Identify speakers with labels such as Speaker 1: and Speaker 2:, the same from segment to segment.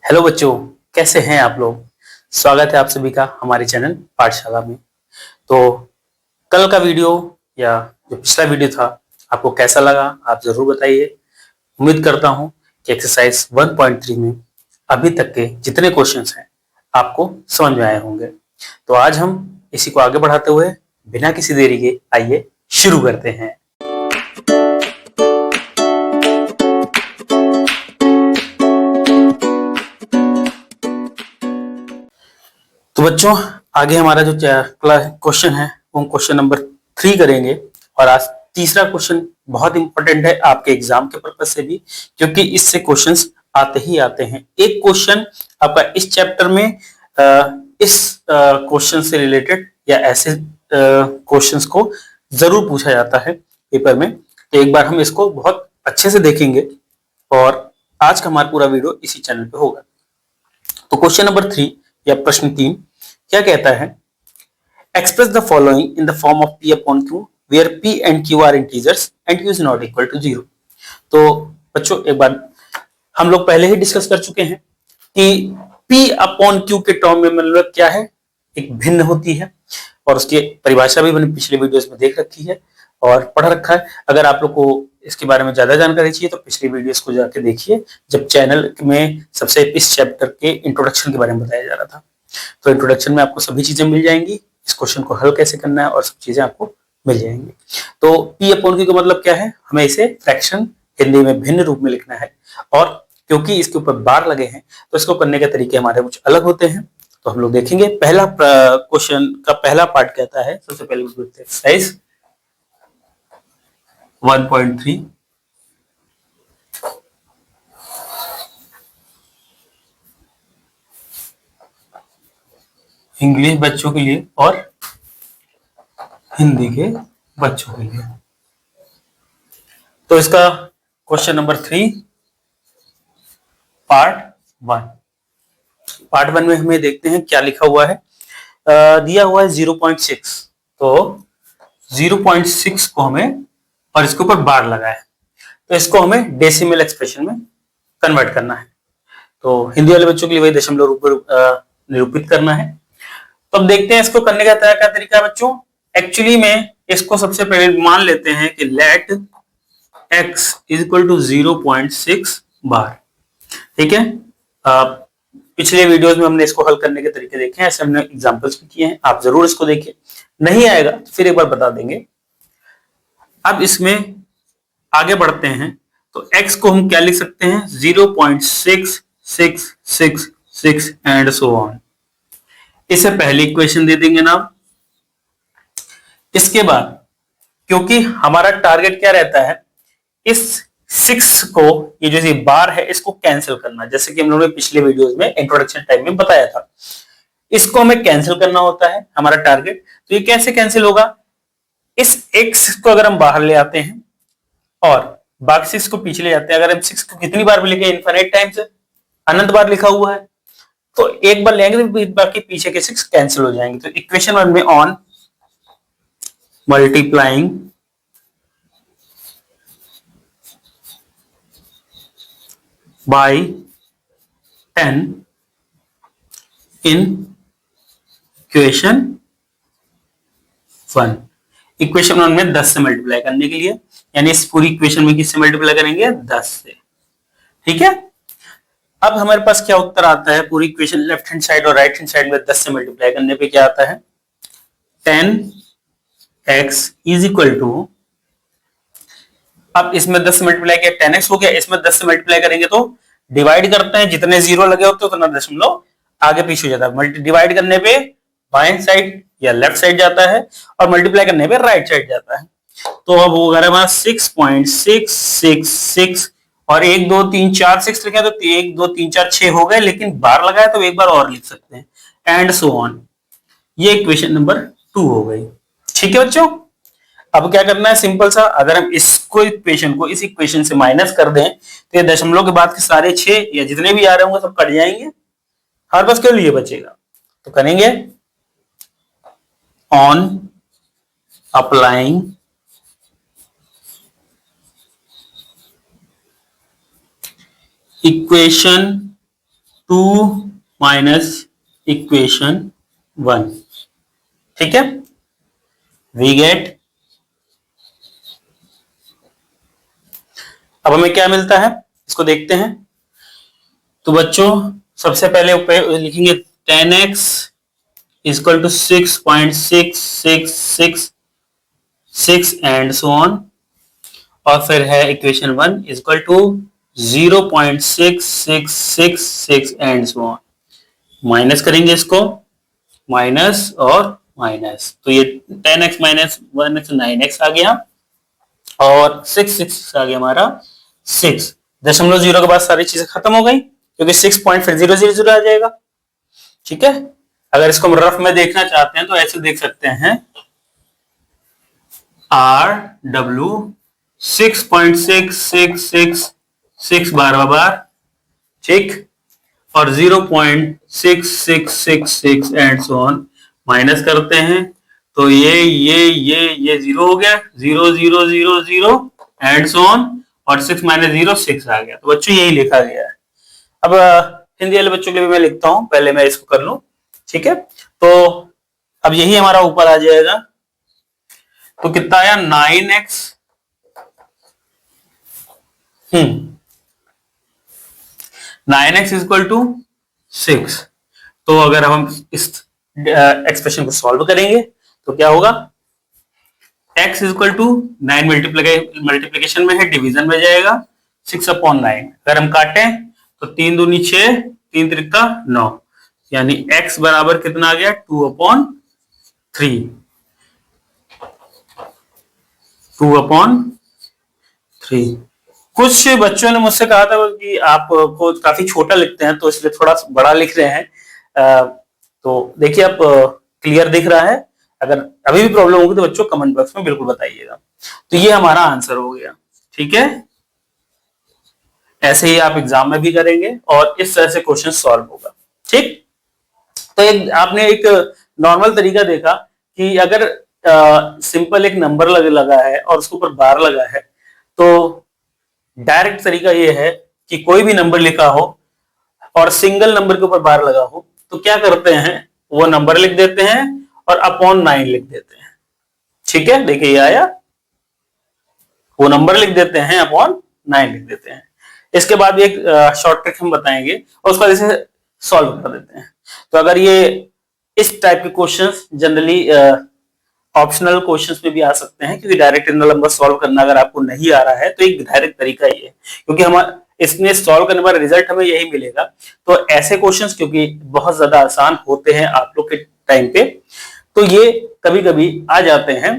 Speaker 1: Hello बच्चों, कैसे हैं आप लोग। स्वागत है आप सभी का हमारे चैनल पाठशाला में। तो कल का वीडियो या जो पिछला वीडियो था आपको कैसा लगा आप जरूर बताइए। उम्मीद करता हूं कि एक्सरसाइज 1.3 में अभी तक के जितने क्वेश्चंस हैं आपको समझ में आए होंगे। तो आज हम इसी को आगे बढ़ाते हुए बिना किसी देरी के आइए शुरू करते हैं। तो बच्चों, आगे हमारा जो क्वेश्चन है वो क्वेश्चन नंबर 3 करेंगे। और आज तीसरा क्वेश्चन बहुत इंपॉर्टेंट है आपके एग्जाम के पर्पज से भी, क्योंकि इससे क्वेश्चंस आते ही आते हैं। एक क्वेश्चन आपका इस चैप्टर में इस क्वेश्चन से रिलेटेड या ऐसे क्वेश्चंस को जरूर पूछा जाता है पेपर में। तो एक बार हम इसको बहुत अच्छे से देखेंगे और आज का हमारा पूरा वीडियो इसी चैनल पे होगा। तो क्वेश्चन नंबर 3 या प्रश्न 3 क्या कहता है, express the following in the form of P upon Q where P and Q are integers and Q is not equal to 0। तो बच्चों, एक बार हम लोग पहले ही डिस्कस कर चुके हैं कि P अपॉन Q के टर्म में मतलब क्या है, एक भिन्न होती है और उसकी परिभाषा भी मैंने पिछले वीडियोस में देख रखी है और पढ़ रखा है। अगर आप लोग को इसके बारे में ज्यादा जानकारी चाहिए तो पिछली वीडियोस को जाके देखिए, जब चैनल में सबसे इस चैप्टर के इंट्रोडक्शन के बारे में बताया जा रहा था। तो इंट्रोडक्शन में आपको सभी चीजें मिल जाएंगी, इस क्वेश्चन को हल कैसे करना है और सब चीजें आपको मिल जाएंगी। तो P अपॉन Q का मतलब क्या है, हमें इसे फ्रैक्शन हिंदी में भिन्न रूप में लिखना है। और क्योंकि इसके ऊपर बार लगे हैं तो इसको करने के तरीके हमारे कुछ अलग होते हैं। तो हम लोग देखेंगे। पहला क्वेश्चन का पहला पार्ट कहता है, सबसे पहले एक्सरसाइज 1.3 इंग्लिश बच्चों के लिए और हिंदी के बच्चों के लिए। तो इसका क्वेश्चन नंबर 3 पार्ट 1 में हमें देखते हैं क्या लिखा हुआ है। दिया हुआ है 0.6, तो 0.6 को हमें, और इसके ऊपर बार लगा है, तो इसको हमें डेसिमल एक्सप्रेशन में कन्वर्ट करना है। तो हिंदी वाले बच्चों के लिए वही दशमलव रूप निरूपित करना है। तो अब देखते हैं इसको करने का क्या तरीका है बच्चों। एक्चुअली में इसको सबसे पहले मान लेते हैं कि let x is equal to 0.6 bar. ठीक है, पिछले वीडियोस में हमने इसको हल करने के तरीके देखे हैं, ऐसे हमने एग्जांपल्स भी किए हैं, आप जरूर इसको देखिए। नहीं आएगा तो फिर एक बार बता देंगे। अब इसमें आगे बढ़ते हैं तो x को हम क्या लिख सकते हैं, 0.6666 एंड सो ऑन। इसे पहली इक्वेशन दे देंगे नाम। इसके बाद क्योंकि हमारा टारगेट क्या रहता है, इस 6 को, ये जो बार है इसको कैंसिल करना, जैसे कि हम लोगों ने पिछले वीडियोस में इंट्रोडक्शन टाइम में बताया था। इसको हमें कैंसिल करना होता है हमारा टारगेट। तो ये कैसे कैंसिल होगा, इस x को अगर हम बाहर ले आते हैं और बाकी 6 को पीछे ले जाते हैं, अगर हम 6 को कितनी बार भी लिखे, इनफाइनाइट टाइम्स, अनंत बार लिखा हुआ है, तो एक बार लेंगे तो बाकी पीछे के 6 कैंसिल हो जाएंगे। तो इक्वेशन 1 में on multiplying by 10 in equation 1। Equation 1 में 10 से मल्टीप्लाई करने के लिए, यानी इस पूरी इक्वेशन में किससे मल्टीप्लाई करेंगे, 10 से। ठीक है, अब हमारे पास क्या उत्तर आता है, पूरी इक्वेशन लेफ्ट हैंड साइड और राइट हैंड साइड में 10 से मल्टीप्लाई करने पे क्या आता है, 10x इज इक्वल टू, अब इसमें 10 से मल्टीप्लाई किया 10x हो गया, इसमें 10 से मल्टीप्लाई करेंगे तो डिवाइड करते हैं, जितने जीरो लगे होते हैं उतना दशमलव आगे पीछे हो जाता है। मल्टी डिवाइड करने पे बाएं साइड या लेफ्ट साइड जाता है और मल्टीप्लाई करने पे राइट साइड जाता है। तो अब वो अगर हमारा 6.666 और 1 2 3 4 6 लिखे तो 1 2 3 4 6 हो गए, लेकिन बार लगाया तो एक बार और लिख सकते हैं, एंड सो ऑन। ये इक्वेशन नंबर 2 हो गई। ठीक है बच्चों, अब क्या करना है, सिंपल सा, अगर हम इसको इक्वेशन को इस इक्वेशन से माइनस कर दें तो ये दशमलव के बाद के सारे 6 या जितने भी आ रहे होंगे सब कट जाएंगे, हमारे पास केवल ये बचेगा। तो करेंगे on applying equation 2 minus equation 1। ठीक है, वी गेट। अब हमें क्या मिलता है इसको देखते हैं। तो बच्चों सबसे पहले लिखेंगे 10x equal to 6.6666 and so on, और फिर है equation 1 equal to 0.6666 and so on. Minus करेंगे इसको, माइनस और माइनस, तो ये 10x माइनस 1x 9x आ गया, और 6 आ गया हमारा 6। 0.0 के बाद सारी चीजें खत्म हो गई, क्योंकि 6 पॉइंट फिर 0 आ जाएगा। ठीक है, अगर इसको हम रफ में देखना चाहते हैं तो ऐसे देख सकते हैं, आर डब्ल्यू 6.6666 बार, ठीक, और 0.6666 एंड सो ऑन। माइनस करते हैं तो ये जीरो हो गया, 0 एंड सो ऑन, और 6 माइनस 0 6 आ गया। तो बच्चों यही लिखा गया है। अब हिंदी वाले बच्चों के लिए मैं लिखता हूं, पहले मैं इसको कर लूं। ठीक है, तो अब यही हमारा ऊपर आ जाएगा। तो कितना आया 9x 9x इक्वल टू 6। तो अगर हम इस एक्सप्रेशन को सॉल्व करेंगे तो क्या होगा, x इक्वल टू 9 मल्टीप्लीकेशन में है, डिवीजन में जाएगा 6/9। अगर हम काटें तो 3 दूनी 6, 3 त्रिका 9, यानी x बराबर कितना आ गया 2/3। 2/3। कुछ बच्चों ने मुझसे कहा था कि आप को काफी छोटा लिखते हैं, तो इसलिए थोड़ा बड़ा लिख रहे हैं। तो देखिए आप क्लियर दिख रहा है। अगर अभी भी प्रॉब्लम होगी तो बच्चों कमेंट बॉक्स में बिल्कुल बताइएगा। तो ये हमारा आंसर हो गया। ठीक है, ऐसे ही आप एग्जाम में भी करेंगे और इस तरह से क्वेश्चन सॉल्व होगा। ठीक, तो आपने एक नॉर्मल तरीका देखा कि अगर सिंपल एक नंबर लगा है और उसके ऊपर बार लगा है, तो डायरेक्ट तरीका ये है कि कोई भी नंबर लिखा हो और सिंगल नंबर के ऊपर बार लगा हो, तो क्या करते हैं, वो नंबर लिख देते हैं और अपॉन 9 लिख देते हैं। ठीक है, देखिए ये आया, वो नंबर लिख देते हैं अपॉन 9 लिख देते हैं। इसके बाद एक शॉर्ट ट्रिक हम बताएंगे और उसका जैसे सॉल्व कर देते हैं। तो अगर ये इस टाइप के क्वेश्चंस जनरली ऑप्शनल क्वेश्चंस में भी आ सकते हैं, क्योंकि डायरेक्ट इंटीग्रल नंबर सॉल्व करना अगर आपको नहीं आ रहा है तो एक डायरेक्ट तरीका ये है, क्योंकि हम इसमें सॉल्व करने पर रिजल्ट हमें यही मिलेगा। तो ऐसे क्वेश्चंस क्योंकि बहुत ज्यादा आसान होते हैं आप लोग के टाइम पे, तो ये कभी कभी आ जाते हैं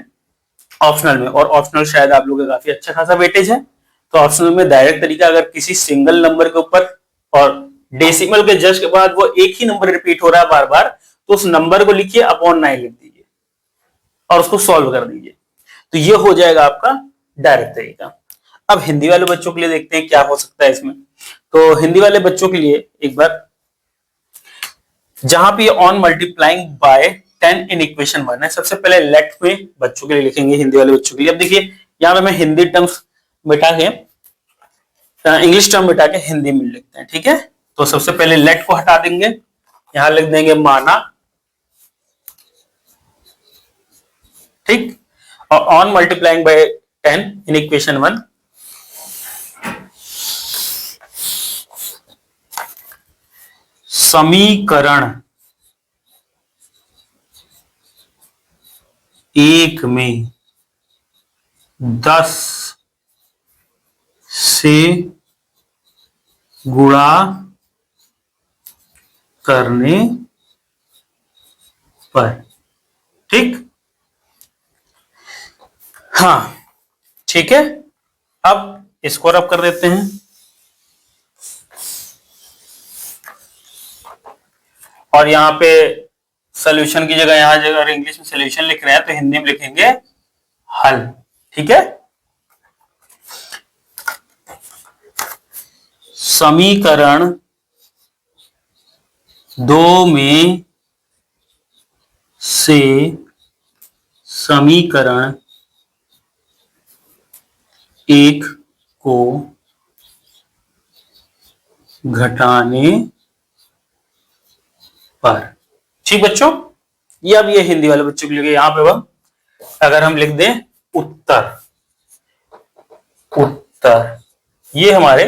Speaker 1: ऑप्शनल में, और ऑप्शनल शायद आप लोगों का काफी अच्छा खासा वेटेज है। तो ऑप्शनल में डायरेक्ट तरीका, अगर किसी सिंगल नंबर के ऊपर और डेसिमल के जस्ट के बाद वो एक ही नंबर रिपीट हो रहा है बार बार, तो उस नंबर को लिखिए अपॉन 9 लिख दीजिए और उसको सॉल्व कर दीजिए, तो ये हो जाएगा आपका डायरेक्ट तरीका। अब हिंदी वाले बच्चों के लिए देखते हैं क्या हो सकता है इसमें। तो हिंदी वाले बच्चों के लिए एक बार, जहां पे on multiplying bye 10 in equation 1 है, सबसे पहले लेट में बच्चों के लिए लिखेंगे, हिंदी वाले बच्चों के लिए। अब देखिए यहाँ पे मैं हिंदी टर्म्स मिटा के, इंग्लिश टर्म मिटा के हिंदी में लिखते हैं। ठीक है, तो सबसे पहले लेट को हटा देंगे, यहां लिख देंगे माना। ठीक, और on multiplying bye 10 in equation 1, समीकरण 1 में 10 से गुणा करने पर। ठीक, हाँ ठीक है, अब इसको रब कर देते हैं, और यहां पे सॉल्यूशन की जगह, यहां जगह इंग्लिश में सॉल्यूशन लिख रहे हैं तो हिंदी में लिखेंगे हल। ठीक है, समीकरण 2 में से समीकरण 1 को घटाने पर। ठीक बच्चों, ये अब ये हिंदी वाले बच्चों के लिए, यहां पे हम अगर हम लिख दें उत्तर, उत्तर, ये हमारे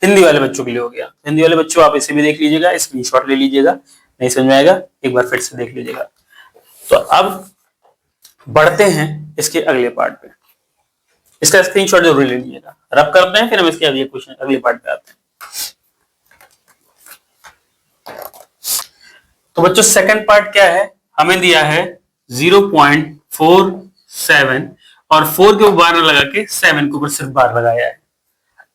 Speaker 1: हिंदी वाले बच्चों के लिए हो गया। हिंदी वाले बच्चों आप इसे भी देख लीजिएगा, स्क्रीनशॉट ले लीजिएगा, नहीं समझ में आएगा एक बार फिर से देख लीजिएगा। तो अब बढ़ते हैं इसके अगले पार्ट पे, इसका स्क्रीनशॉट जरूर ले लीजिएगा। रब करते हैं, फिर हम इसके अगले क्वेश्चन अगले पार्ट पे आते हैं। तो बच्चों सेकंड पार्ट क्या है, हमें दिया है 0.47 और 4 के ऊपर बार लगा के 7 के ऊपर सिर्फ बार लगाया है।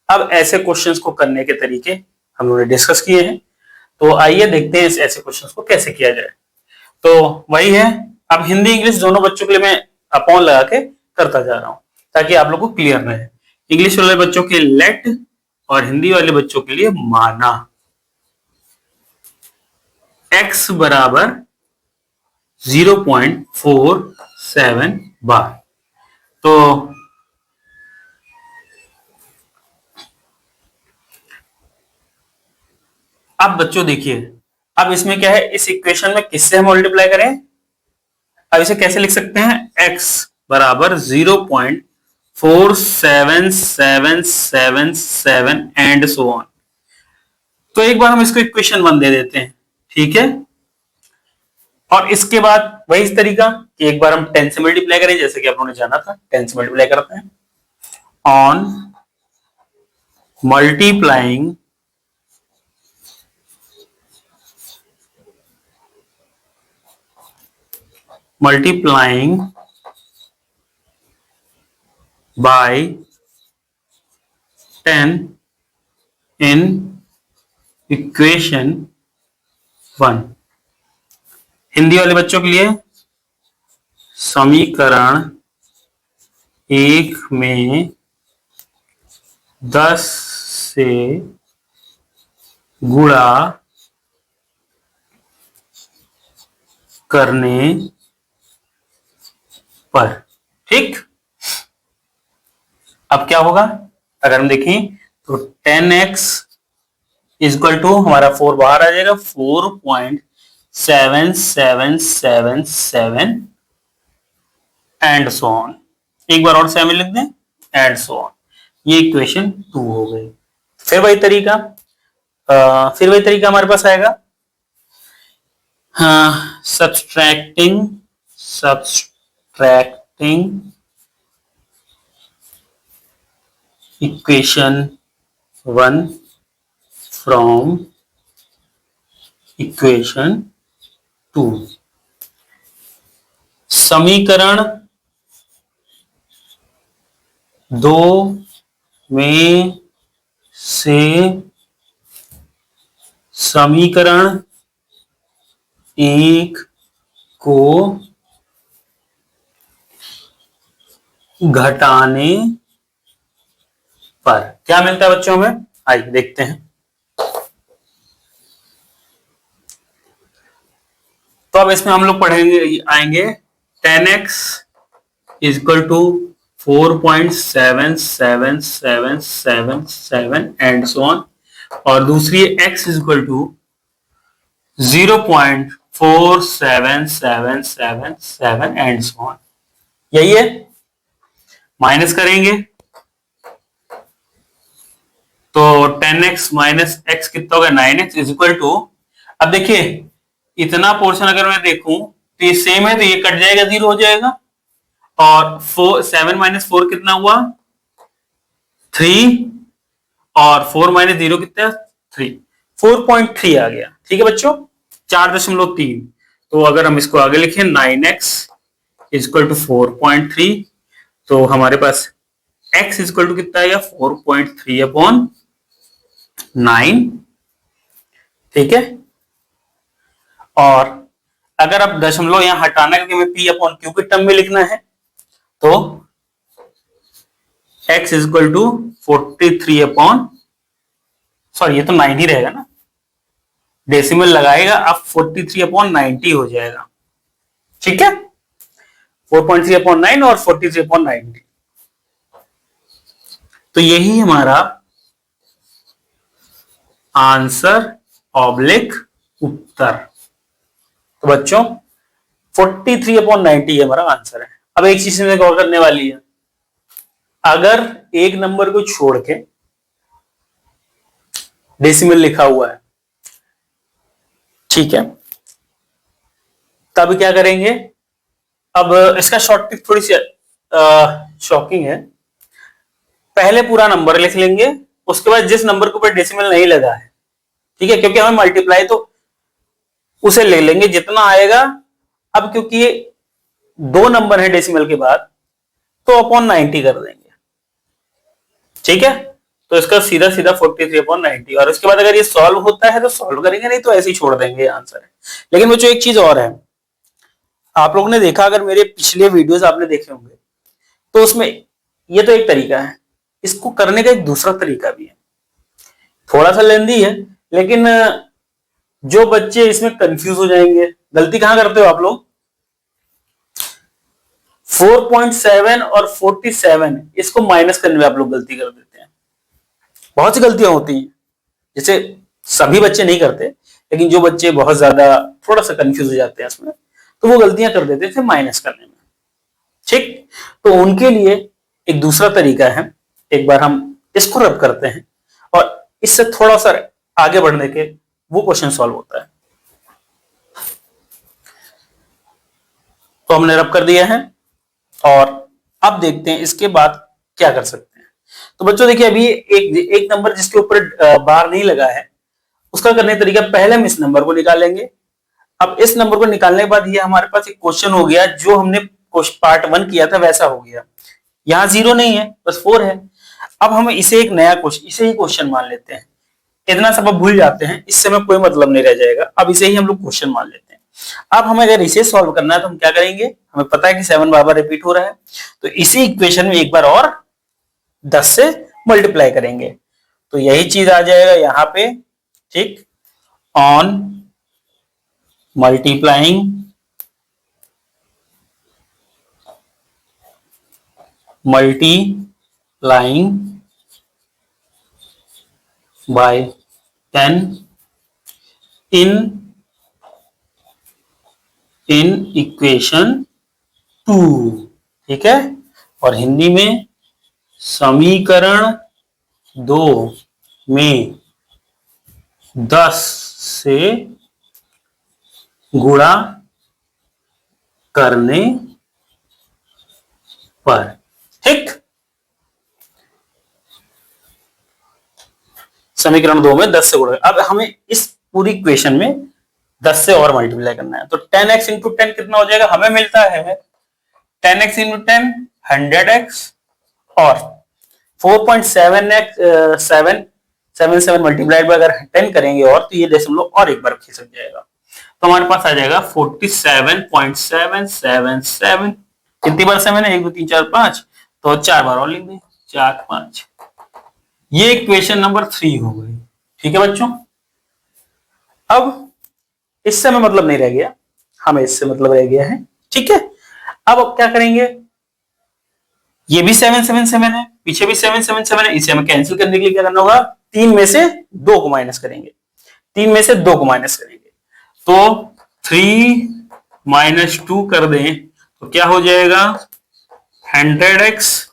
Speaker 1: अब ऐसे क्वेश्चंस को करने के तरीके हम लोगों ने डिस्कस किए हैं, तो आइए देखते हैं ऐसे क्वेश्चंस को कैसे किया जाए। तो वही है, अब हिंदी इंग्लिश दोनों बच्चों के लिए मैं अपॉन लगा के करता जा रहा हूं ताकि आप लोगों को क्लियर रहे। इंग्लिश वाले बच्चों के लिए लेट और हिंदी वाले बच्चों के लिए माना। x बराबर 0.47 बार। तो अब बच्चों देखिए, अब इसमें क्या है, इस इक्वेशन में किससे हम मल्टीप्लाई करें, अब इसे कैसे लिख सकते हैं, x बराबर 0.47777 एंड सो ऑन। तो एक बार हम इसको इक्वेशन 1 दे देते हैं, ठीक है। और इसके बाद वही इस तरीका कि एक बार हम 10 से मल्टीप्लाई करें, जैसे कि आप लोगों ने जाना था 10 से मल्टीप्लाई करते हैं। On multiplying by 10 in equation 1। Hindi वाले बच्चों के लिए समीकरण 1 में 10 से गुणा करने पर, ठीक। अब क्या होगा, अगर हम देखें तो 10x इक्वल टू हमारा 4 बाहर आ जाएगा, 4.7777 एंड सो ऑन। एक बार और 7 लिख दें एंड सो ऑन। ये इक्वेशन 2 हो गई। फिर वही तरीका हमारे पास आएगा, हाँ, सब्सट्रैक्टिंग इक्वेशन 1 फ्रॉम इक्वेशन 2। समीकरण 2 में से समीकरण 1 को घटाने पर क्या मिलता है बच्चों में, आइए देखते हैं। तो अब इसमें हम लोग पढ़ेंगे, आएंगे 10x equal to 4.7777 and so on, और दूसरी x equal to 0.47777 and so on. यही है, माइनस करेंगे तो 10x माइनस x कितना होगा, 9x इज इक्वल टू, अब देखिए इतना पोर्शन अगर मैं देखूं तो ये सेम है, तो ये कट जाएगा, 0 हो जाएगा। और 7 माइनस 4 कितना हुआ, 3, और 4 माइनस 0 कितना, 3, 4.3 आ गया, ठीक है बच्चों, 4.3। तो अगर हम इसको आगे लिखें 9x इक्वल टू 4.3, तो हमारे पास x इक्वल टू कितना आएगा, 4.3 अपॉन 9, ठीक है। और अगर आप दशमलव यहां हटाना क्योंकि हमें p अपॉन q के टर्म में लिखना है, तो x equal to 43 upon, sorry ये तो 90 रहेगा ना, डेसिमल लगाएगा, अब 43 अपॉन 90 हो जाएगा, ठीक है। 4.3 अपॉन 9 और 43 अपॉन 90, तो यही हमारा आंसर ऑब्लिक उत्तर, तो बच्चों 43/90 हमारा आंसर है। अब एक चीज में गौर करने वाली है, अगर एक नंबर को छोड़ के डेसिमल लिखा हुआ है, ठीक है, तब क्या करेंगे। अब इसका शॉर्ट ट्रिक थोड़ी सी शॉकिंग है। पहले पूरा नंबर लिख लेंगे, उसके बाद जिस नंबर के ऊपर डेसिमल नहीं लगा है, ठीक है, क्योंकि हमें मल्टीप्लाई तो उसे ले लेंगे जितना आएगा। अब क्योंकि ये दो नंबर है डेसिमल के बाद, तो अपॉन 90 कर देंगे, ठीक है। तो इसका सीधा सीधा 43/90, और उसके बाद अगर ये सॉल्व होता है तो सॉल्व करेंगे, नहीं तो ऐसे ही छोड़ देंगे, आंसर है। लेकिन बच्चों एक चीज और है, आप लोगों ने देखा, अगर मेरे पिछले वीडियोस आपने देखे होंगे, तो उसमें ये तो एक तरीका है, इसको करने का एक दूसरा तरीका भी है, थोड़ा सा लेंदी है, लेकिन जो बच्चे इसमें कंफ्यूज हो जाएंगे, गलती कहां करते हो आप लोग, 4.7 और 47 इसको माइनस करने में आप लोग गलती कर देते हैं। बहुत सी गलतियां होती हैं, जैसे सभी बच्चे नहीं करते, लेकिन जो बच्चे बहुत ज्यादा थोड़ा सा कंफ्यूज हो जाते हैं इसमें, तो वो गलतियां कर देते थे माइनस करने में, ठीक। तो उनके लिए एक दूसरा तरीका है, एक बार हम इसको रब करते हैं और इससे थोड़ा सा आगे बढ़ने के वो क्वेश्चन सॉल्व होता है। तो हमने रब कर दिया है और अब देखते हैं इसके बाद क्या कर सकते हैं। तो बच्चों देखिए, अभी एक नंबर जिसके ऊपर बार नहीं लगा है, उसका करने का तरीका, पहले हम इस नंबर को निकालेंगे। अब इस नंबर को निकालने के बाद ये हमारे पास एक क्वेश्चन हो गया, जो हमने पार्ट 1 किया था वैसा हो गया। यहाँ 0 नहीं है, बस 4 है। अब हम इसे एक नया क्वेश्चन, इसे ही क्वेश्चन मान लेते हैं। इतना सब भूल जाते हैं, इससे हमें कोई मतलब नहीं रह जाएगा। अब इसे ही हम लोग क्वेश्चन मान लेते हैं। अब हमें अगर इसे सॉल्व करना है तो हम क्या करेंगे, हमें पता है कि 7 बार बार रिपीट हो रहा है, तो इसी इक्वेशन में एक बार और 10 से मल्टीप्लाई करेंगे, तो यही चीज आ जाएगा यहाँ पे, ठीक। On multiplying by 10 in equation 2, ठीक है। और हिंदी में समीकरण 2 में 10 से गुणा करने पर, ठीक। समीकरण 2 में 10 से गुणा, अब हमें इस पूरी इक्वेशन में 10 से और मल्टीप्लाई करना है, तो 10x इंटू 10 कितना हो जाएगा, हमें मिलता है 10x इंटू 10 100x, और 4.7x 7 मल्टीप्लाइड बाय अगर 10 करेंगे और, तो ये दशमलव और एक बार खिसक जाएगा, तो हमारे पास आ जाएगा 47.777। कितनी बार 7 है, 1 2 3 4 5, तो 4 बार और लिख दें, 4 5। ये इक्वेशन नंबर 3 हो गई, ठीक है बच्चों। अब इससे हमें मतलब नहीं रह गया, हमें इससे मतलब रह गया है, ठीक है। अब क्या करेंगे, ये भी 777 है, पीछे भी 777 है, इसे हमें कैंसिल करने के लिए क्या करना होगा, 3 में से 2 को माइनस करेंगे, 3 में से 2 को माइनस करेंगे, तो 3 माइनस 2 कर दें तो क्या हो जाएगा, 100x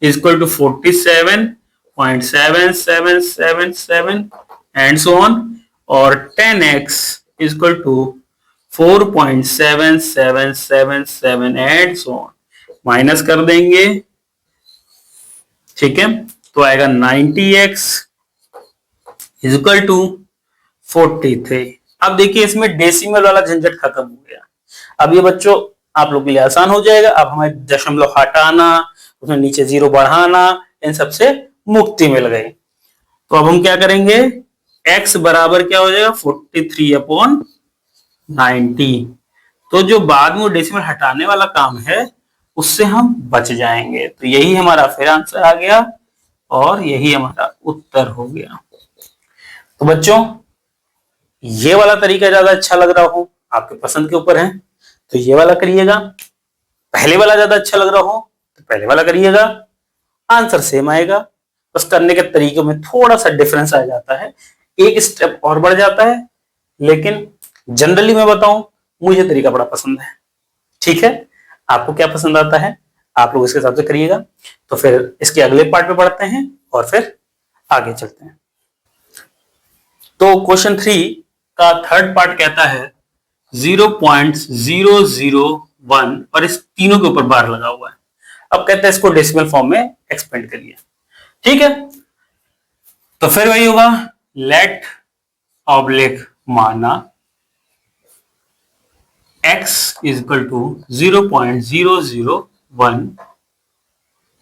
Speaker 1: equal to 47.7777 and so on, और 10x equal to 4.7777 and so on, minus कर देंगे, ठीक है। तो आएगा 90x इक्वल टू 43। अब देखिए इसमें डेसिमल वाला झंझट खत्म हो गया। अब ये बच्चों आप लोग के लिए आसान हो जाएगा, अब हमें दशमलव हटाना, उसमें नीचे 0 बढ़ाना, इन सबसे मुक्ति मिल गई। तो अब हम क्या करेंगे, x बराबर क्या हो जाएगा, 43/90। तो जो बाद में डेसिमल हटाने वाला काम है उससे हम बच जाएंगे, तो यही हमारा फिर आंसर आ गया और यही हमारा उत्तर हो गया। तो बच्चों ये वाला तरीका ज्यादा अच्छा लग रहा हो, आपके पसंद के ऊपर है, तो ये वाला करिएगा। पहले वाला ज्यादा अच्छा लग रहा हो तो पहले वाला करिएगा, आंसर सेम आएगा, बस करने के तरीकों में थोड़ा सा डिफरेंस आ जाता है, एक स्टेप और बढ़ जाता है, लेकिन जनरली मैं बताऊं, मुझे तरीका बड़ा पसंद है। ठीक है, आपको क्या पसंद आता है आप लोग इसके हिसाब से करिएगा। तो फिर इसके अगले पार्ट पे बढ़ते हैं और फिर आगे चलते हैं। तो क्वेश्चन 3 का थर्ड पार्ट कहता है 0.001 और इस तीनों के ऊपर बार लगा हुआ है। अब कहते हैं इसको डेसिमल फॉर्म में एक्सपेंड करिए। ठीक है, तो फिर वही होगा, लेट ऑब्लिक माना x is equal to 0.001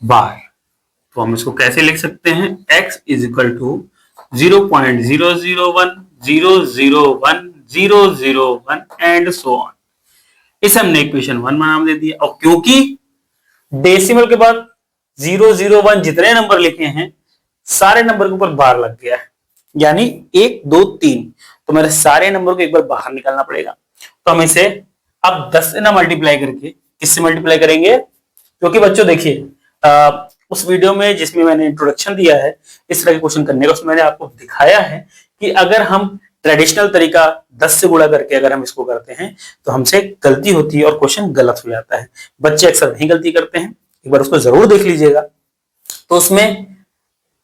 Speaker 1: bar. तो हम इसको कैसे लिख सकते हैं, x is equal to 0.001 and so on. इसे हमने इक्वेशन 1 नाम दे दिया। और क्योंकि डेसिमल के बाद 001 जितने नंबर लिखे हैं सारे नंबर के ऊपर बार लग गया है, यानी 1 2 3, तो मेरे सारे नंबर को एक बार बाहर निकालना पड़ेगा। तो हम इसे अब 10 से ना मल्टीप्लाई करके किससे मल्टीप्लाई करेंगे, क्योंकि बच्चों देखिए उस वीडियो में जिसमें मैंने इंट्रोडक्शन दिया है इस तरह के क्वेश्चन करने का, उसमें मैंने आपको दिखाया है कि अगर हम ट्रेडिशनल तरीका 10 से गुणा करके अगर हम इसको करते हैं तो हमसे गलती होती है और क्वेश्चन गलत हो जाता है। बच्चे अक्सर नहीं गलती करते हैं, एक बार उसको जरूर देख लीजिएगा। तो उसमें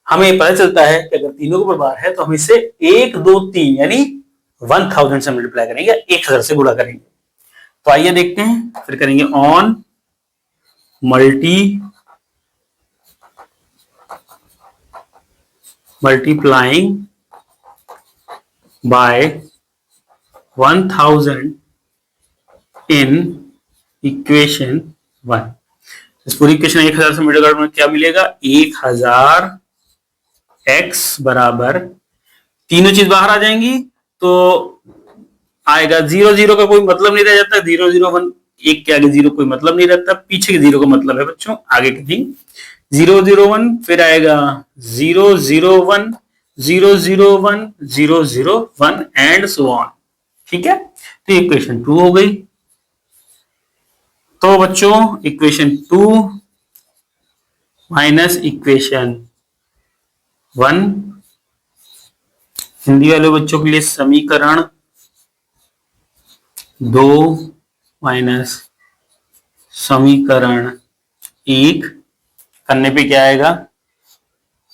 Speaker 1: हमें पता चलता है कि अगर तीनों के ऊपर बार है तो हम इसे 1 2 3 यानी 1000 से मल्टीप्लाई करेंगे, 1000 से गुणा करेंगे। तो आइए देखते हैं, फिर करेंगे on multiplying by 1000 in equation 1। इस पूरी इक्वेशन 1000 से मल्टीप्लाई करने में क्या मिलेगा, 1000 x बराबर, तीनों चीज बाहर आ जाएंगी तो आएगा 0 0 का कोई मतलब नहीं रह जाता, 0 0 1 एक के आगे 0 कोई मतलब नहीं रहता, पीछे के 0 का मतलब है बच्चों आगे के नहीं। 0 0 1 फिर आएगा 0 0 1 0 0 1 0 0 1 एंड सो ऑन। ठीक है, तो इक्वेशन 2 हो गई। तो बच्चों इक्वेशन 2 माइनस इक्वेशन 1, हिंदी वाले बच्चों के लिए समीकरण 2 माइनस समीकरण 1 करने पे क्या आएगा,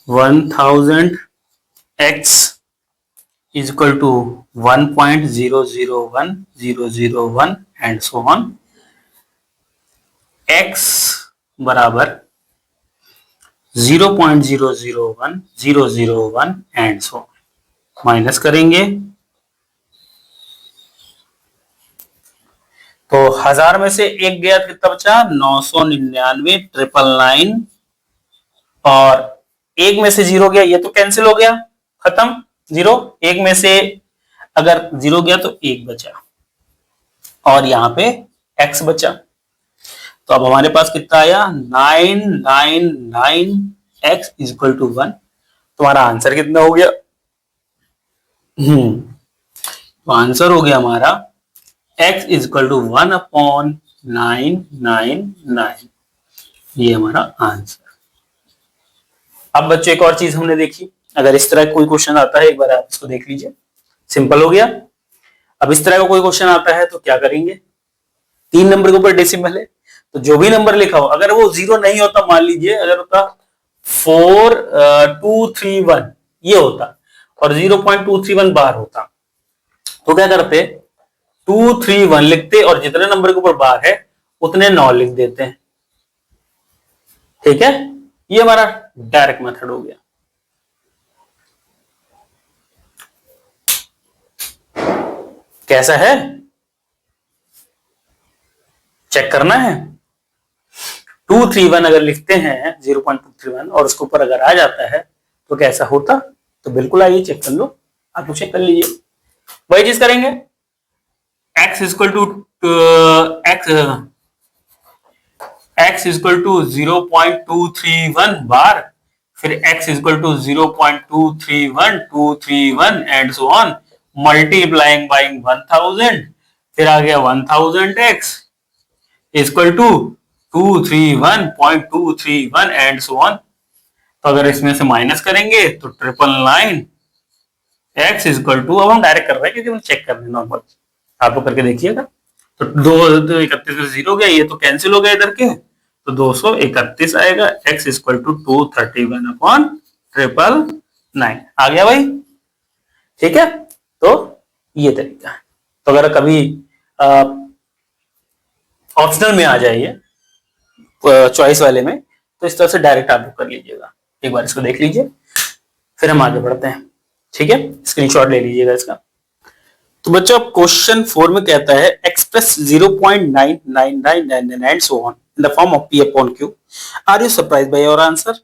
Speaker 1: 1000 x is equal to 1.001001 and so on. x बराबर 0.001001 एंड सो ऑन। माइनस करेंगे तो 1000 में से एक गया तो कितना बचा, 999 999, और एक में से 0 गया, ये तो कैंसिल हो गया, खत्म 0। एक में से अगर 0 गया तो 1 बचा और यहां पे x बचा। तो अब हमारे पास कितना आया, 999 x इज इक्वल टू 1। तुम्हारा आंसर कितना हो गया, तो आंसर हो गया हमारा x इज इक्वल टू 1/999। ये हमारा आंसर। अब बच्चों एक और चीज हमने देखी, अगर इस तरह कोई क्वेश्चन आता है एक बार आप इसको देख लीजिए, सिंपल हो गया। अब इस तरह का कोई क्वेश्चन आता है तो क्या करेंगे, 3 नंबर के ऊपर डेसिमल है तो जो भी नंबर लिखा हो अगर वो 0 नहीं होता, मान लीजिए अगर होता 4231 ये होता और 0.231 बार होता, तो क्या करते, 231 लिखते और जितने नंबर के ऊपर बार है उतने 9 लिख देते हैं। ठीक है, ये हमारा डायरेक्ट मेथड हो गया। कैसा है, चेक करना है। 231 अगर लिखते हैं 0.231 और उसके ऊपर अगर आ जाता है तो कैसा होता, तो बिल्कुल आइए चेक कर लो, आप चेक कर लीजिए। वही चीज करेंगे, x equal to x equal to 0.231 bar, फिर x equal to 0.231 and so on, multiplying by 1000, फिर आ गया 1000x equal to 231.231 and so on. तो अगर इसमें से माइनस करेंगे तो 999 x इक्वल टू, अब हम डायरेक्ट कर रहे हैं क्योंकि हम चेक कर रहे हैं नॉर्मल, आप लोग करके देखिएगा। तो 231 में 0 गया, ये तो कैंसिल हो गया इधर के, तो 231 आएगा। x इक्वल टू 231 अपॉन 999 आ गया भाई, ठीक है। तो ये तरीका है। तो अगर कभी ऑप्शनल में आ जाइए चॉइस वाले में, तो इस तरह से डायरेक्ट आप बुक कर लीजिएगा। एक बार इसको देख लीजिए, फिर हम आगे बढ़ते हैं, ठीक है। स्क्रीनशॉट ले लीजिएगा इसका। तो बच्चों अब क्वेश्चन 4 में कहता है express 0.9999 and so on in the form of p upon q। Are you surprised by your answer?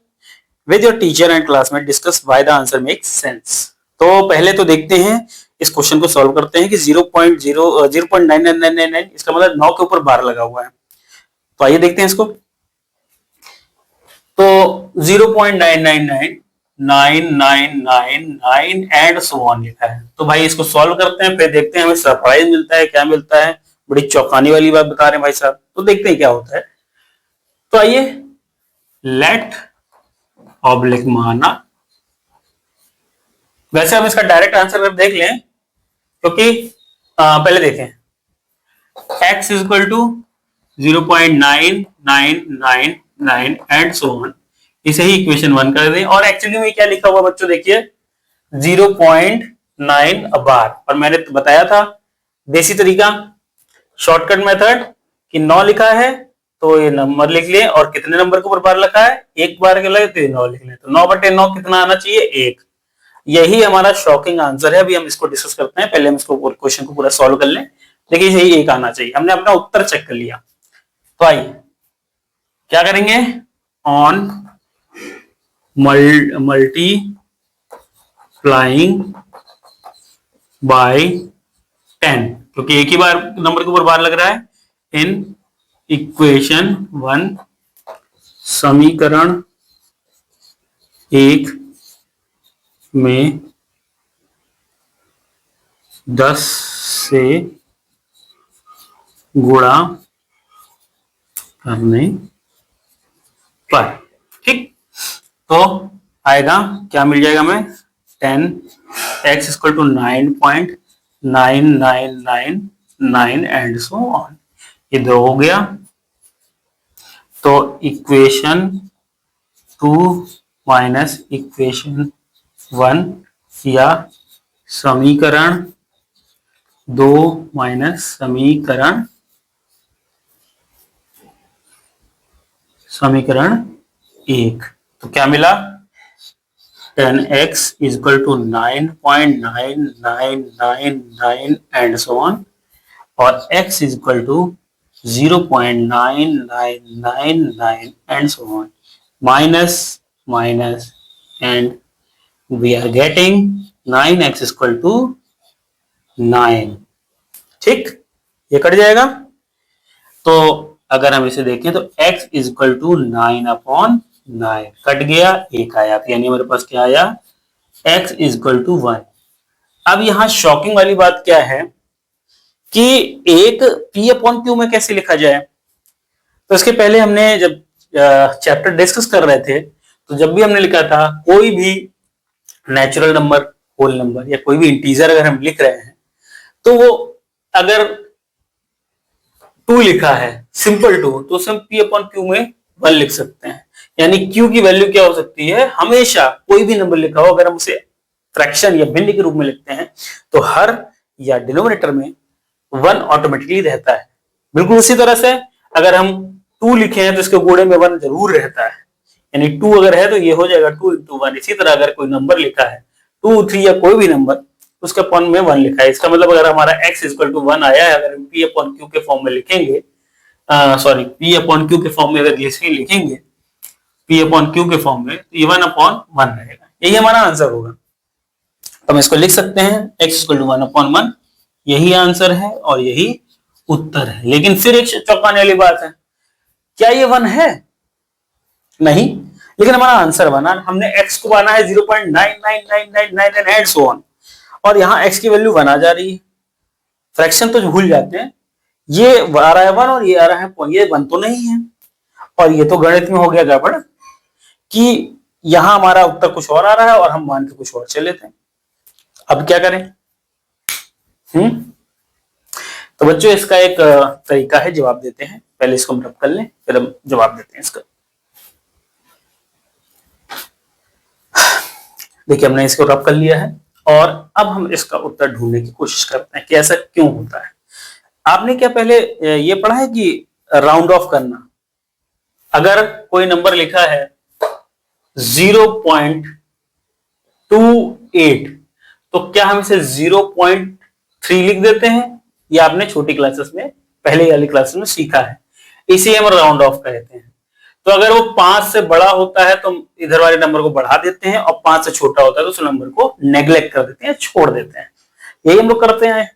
Speaker 1: With your teacher and classmate discuss why the answer makes sense. तो पहले तो देखते हैं इस क्वेश्चन को सॉल्व करते हैं कि 0.9999 इसका मतलब 9 के ऊपर बार लगा हुआ है। तो आइए देखते हैं इसको। तो 0.999999 एंड सो ऑन लिखा है। तो भाई इसको सॉल्व करते हैं, फिर देखते हैं हमें सरप्राइज मिलता है क्या मिलता है। बड़ी चौंकाने वाली बात बता रहे हैं भाई साहब, तो देखते हैं क्या होता है। तो आइए लेट ऑब्लिक माना, वैसे हम इसका डायरेक्ट आंसर देख लें, क्योंकि पहले देखें x equal to 0.9999 and so on, इसे ही इक्वेशन 1 कर दें। और एक्चुअली में क्या लिखा हुआ बच्चों देखिए 0.9 बार, और मैंने तो बताया था देसी तरीका शॉर्टकट मेथड कि 9 लिखा है तो ये नंबर लिख लें, और कितने नंबर के ऊपर बार लिखा है, एक बार के लगे तो ये 9 लिख लें। तो 9/9 कितना आना चाहिए, 1। यही हमारा शॉकिंग आंसर है। अभी हम इसको डिस्कस करते हैं, पहले हम इसको क्वेश्चन को पूरा सॉल्व कर लें। देखिए यही 1 आना चाहिए, हमने अपना उत्तर चेक कर लिया। तो आइए क्या करेंगे, ऑन मल्टीप्लाइंग बाय 10, क्योंकि एक ही बार नंबर के ऊपर बार लग रहा है। इन इक्वेशन 1 समीकरण 1 में 10 से गुणा करने पर, ठीक। तो आएगा क्या, मिल जाएगा हमें 10x equal to 9.9999 and so on. ये 2 हो गया। तो इक्वेशन 2 माइनस इक्वेशन 1 या समीकरण 2 माइनस समीकरण 1, तो क्या मिला 10x equal to 9.9999 and so on, और x equal to 0.999 and so on, minus minus and we are getting 9x equal to 9, ठीक। ये कट जाएगा। तो अगर हम इसे देखें तो x इक्वल टू 9/9 कट गया, 1 आया, यानी हमारे पास क्या आया, x इक्वल टू 1। अब यहां शॉकिंग वाली बात क्या है कि एक p अपॉन क्यू में कैसे लिखा जाए। तो इसके पहले हमने जब चैप्टर डिस्कस कर रहे थे, तो जब भी हमने लिखा था कोई भी नेचुरल नंबर, होल नंबर या कोई भी इंटीजर अगर हम लिख रहे हैं, तो वो अगर 2 लिखा है, सिंपल 2, तो उसे हम p अपॉन क्यू में 1 लिख सकते हैं। यानी q की वैल्यू क्या हो सकती है, हमेशा कोई भी नंबर लिखा हो अगर हम उसे फ्रैक्शन या भिन्न के रूप में लिखते हैं, तो हर या डिनोमिनेटर में 1 ऑटोमेटिकली रहता है। बिल्कुल उसी तरह से अगर हम 2 लिखे हैं तो इसके गुणे में 1 जरूर रहता है, यानी 2 अगर है तो ये हो जाएगा 2 into 1। इसी तरह अगर कोई नंबर लिखा है 2, 3 या कोई भी नंबर, उसके अपॉन में 1 लिखा है, इसका मतलब अगर हमारा x इक्वल टू 1 आया है, अगर हम p अपॉन q के फॉर्म में लिखेंगे, सॉरी p अपॉन q के फॉर्म में अगर लिखेंगे p अपॉन q के फॉर्म में, तो ये 1/1 रहेगा। यही हमारा आंसर होगा। तो हम इसको लिख सकते हैं x इक्वल टू 1/1, यही आंसर है और यही उत्तर है। लेकिन फिर एक चौंकाने वाली बात है, क्या ये 1 है? नहीं, लेकिन हमारा आंसर बना, हमने x को बना है 0.99999 एंड सो ऑन, और यहाँ x की वैल्यू 1 आ जा रही है। फ्रैक्शन तो भूल जाते हैं, ये आ रहा है 1 और ये आ रहा है 0, ये 1 तो नहीं है। और ये तो गणित में हो गया गड़बड़ कि यहां हमारा उत्तर कुछ और आ रहा है और हम मान के कुछ और चले थे। अब क्या करें? तो बच्चों इसका एक तरीका है जवाब देते हैं। पहले इसको हम रब कर लें, फिर हम जवाब देते हैं इसका। देखिए हमने इसको रब कर लिया है और अब हम इसका उत्तर ढूंढने की कोशिश करते हैं कि ऐसा क्यों होता है। आपने क्या पहले ये पढ़ा है कि राउंड ऑफ करना? अगर कोई नंबर लिखा है 0.28 तो क्या हम इसे 0.3 लिख देते हैं? ये आपने छोटी क्लासेस में, पहले वाली क्लासेस में सीखा है। इसे हम राउंड ऑफ कहते हैं। तो अगर वो 5 से बड़ा होता है तो इधर वाले नंबर को बढ़ा देते हैं, और 5 से छोटा होता है तो उस नंबर को नेग्लेक्ट कर देते हैं, छोड़ देते हैं। यही हम लोग करते हैं।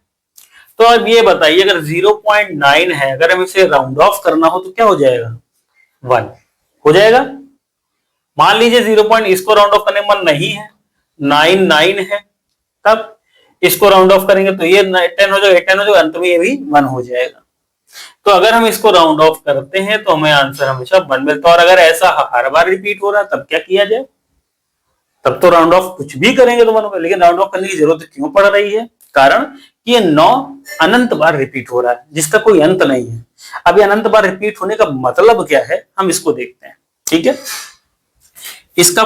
Speaker 1: तो अब ये बताइए, अगर 0.9 है, अगर हम इसे राउंड ऑफ करना हो तो क्या हो जाएगा? 1 हो जाएगा। मान लीजिए 0. इसको राउंड ऑफ करने में मन नहीं है, 9 है, तब इसको राउंड ऑफ करेंगे तो ये 10 हो जाएगा, 10 हो जाएगा, अंत में ये भी 1 हो जाएगा। तो अगर हम इसको राउंड ऑफ करते हैं तो हमें आंसर हमेशा 1 मिलता है। और अगर ऐसा हर बार रिपीट हो रहा है तब क्या किया जाए? तब तो राउंड ऑफ कुछ भी करेंगे तो 1 होगा। लेकिन राउंड ऑफ करने की जरूरत क्यों पड़ रही है? कारण कि ये 9 अनंत बार रिपीट हो रहा है जिसका कोई अंत नहीं है। अब ये अनंत बार रिपीट होने का मतलब क्या है, हम इसको देखते हैं। ठीक है, इसका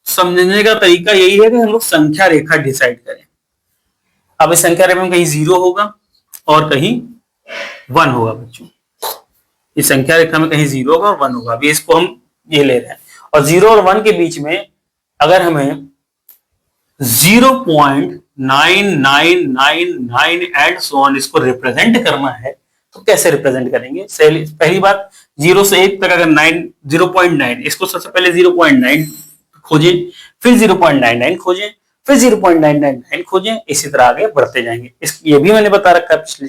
Speaker 1: समझने का तरीका यही है कि हम लोग संख्या रेखा डिसाइड करें। अब इस संख्या रेखा में कहीं 0 होगा और कहीं 1 होगा बच्चों। इस संख्या रेखा में कहीं 0 होगा और 1 होगा। अभी इसको हम ये ले रहे हैं, और 0 और 1 के बीच में अगर हमें 0.9999 एंड सो ऑन इसको रिप्रेजेंट करना है तो कैसे रिप्रेजेंट करेंगे? पहली बात, 0 से 1 तक अगर 0.9, इसको सबसे पहले 0.9 खोजें, फिर 0.99 खोजें, फिर 0.999 खोजें, इसी तरह आगे बढ़ते जाएंगे। ये भी मैंने बता रखा है पिछले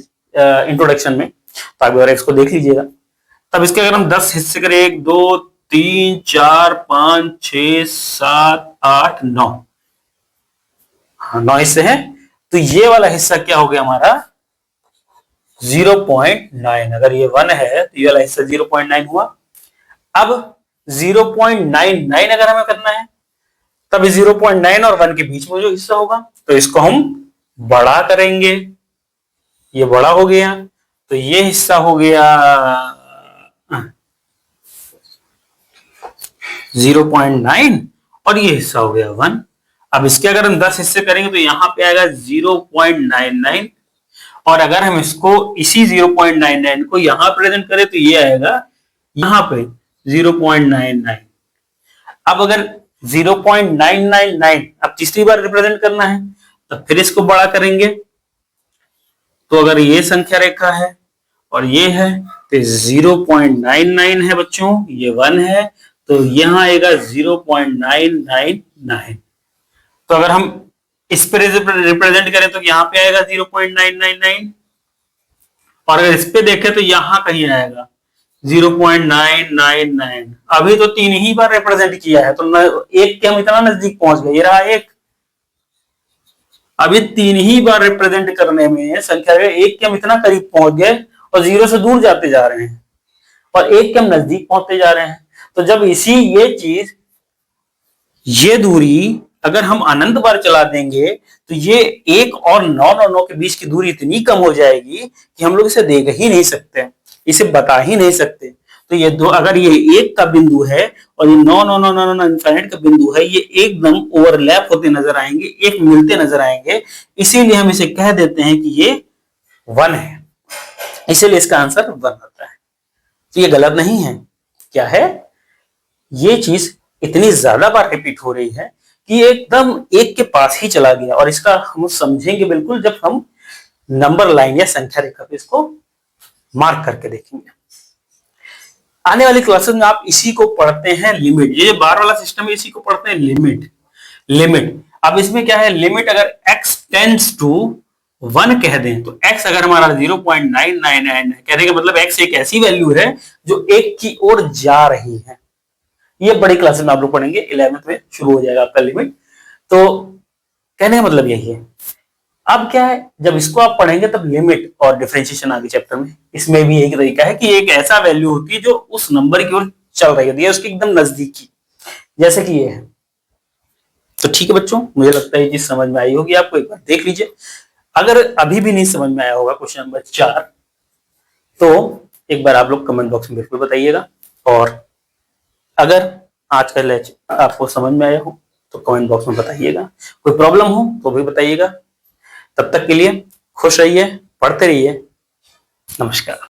Speaker 1: इंट्रोडक्शन में, तो आप एक इसको देख लीजिएगा। तब इसके अगर हम 10 हिस्से करें, 1 2 3 4 5 6 7 8 9, हाँ 9 हिस्से हैं, तो ये वाला हिस्सा क्या हो गया हमारा? 0.9। अगर ये 1 है तो ये वाला हिस्सा 0.9 हुआ। अब 0.99 अगर हमें करना है तब 0.9 और 1 के बीच में जो हिस्सा होगा तो इसको हम बड़ा करेंगे। ये बड़ा हो गया तो ये हिस्सा हो गया 0.9 और ये हिस्सा हो गया 1। अब इसके अगर हम 10 हिस्से करेंगे तो यहां पे आएगा 0.99, और अगर हम इसको इसी 0.99 को यहां प्रेजेंट करें तो ये आएगा यहां पे 0.99। अब अगर 0.999 अब तीसरी बार रिप्रेजेंट करना है तो फिर इसको बड़ा करेंगे। तो अगर ये संख्या रेखा है और ये है तो 0.99 है बच्चों, ये 1 है, तो यहां आएगा 0.999। तो अगर हम इस पे रिप्रेजेंट करें तो यहां पे आएगा 0.999, और अगर इस पे देखें तो यहां कहीं आएगा 0.999। अभी तो 3 ही बार रिप्रेजेंट किया है तो एक के हम इतना नजदीक पहुंच गए, ये रहा 1। अभी 3 ही बार रिप्रेजेंट करने में संख्या 1 के हम इतना करीब पहुंच गए और 0 से दूर जाते जा रहे हैं, और 1 के हम नजदीक पहुंचते जा रहे हैं। तो जब ये दूरी अगर हम अनंत बार चला देंगे तो ये 1 और 9 और 9 के बीच की दूरी इतनी कम हो जाएगी कि हम लोग इसे देख ही नहीं सकते, इसे बता ही नहीं सकते। तो ये दो, अगर ये 1 का बिंदु है और ये 9 9 9 9 9 इनफाइनाइट का बिंदु है, ये एकदम ओवरलैप होते नजर आएंगे, एक मिलते नजर आएंगे, इसीलिए हम इसे कह देते हैं कि ये 1 है। इसीलिए इसका आंसर 1 आता है। तो ये गलत नहीं है। क्या है? ये चीज इतनी ज्यादा बार रिपीट हो रही है कि एकदम 1 के पास ही चला गया, और इसका हम समझेंगे बिल्कुल जब हम नंबर लाइन या संख्या रेखा पे इसको मार्क करके देखेंगे। आने वाली क्लासेस में आप इसी को पढ़ते हैं, लिमिट। ये बार वाला सिस्टम है, इसी को पढ़ते हैं लिमिट। अब इसमें क्या है, लिमिट अगर x टेंड्स टू 1 कह दें तो x अगर हमारा 0.999 है, कहने का मतलब x एक ऐसी वैल्यू है जो 1 की ओर जा रही है। ये बड़ी क्लासेस में आप लोग पढ़ेंगे, 11th में शुरू हो जाएगा आपका लिमिट। तो कहने का मतलब यही है। अब क्या है, जब इसको आप पढ़ेंगे तब लिमिट और डिफरेंशिएशन आगे चैप्टर में, इसमें भी एक तरीका है कि एक ऐसा वैल्यू होती है जो उस नंबर की ओर चल रही होती है, उसके एकदम नजदीकी, जैसे कि ये है। तो ठीक है बच्चों, मुझे लगता है ये चीज समझ में आई होगी आपको, एक बार देख लीजिए। अगर अभी भी नहीं समझ में आया होगा क्वेश्चन नंबर 4, तो एक बार आप लोग कमेंट बॉक्स में बिल्कुल बताइएगा। और अगर आज का लेक्चर आपको समझ में आया हो तो कमेंट बॉक्स में बताइएगा। कोई प्रॉब्लम हो तो भी बताइएगा। तब तक के लिए खुश रहिए, पढ़ते रहिए। नमस्कार।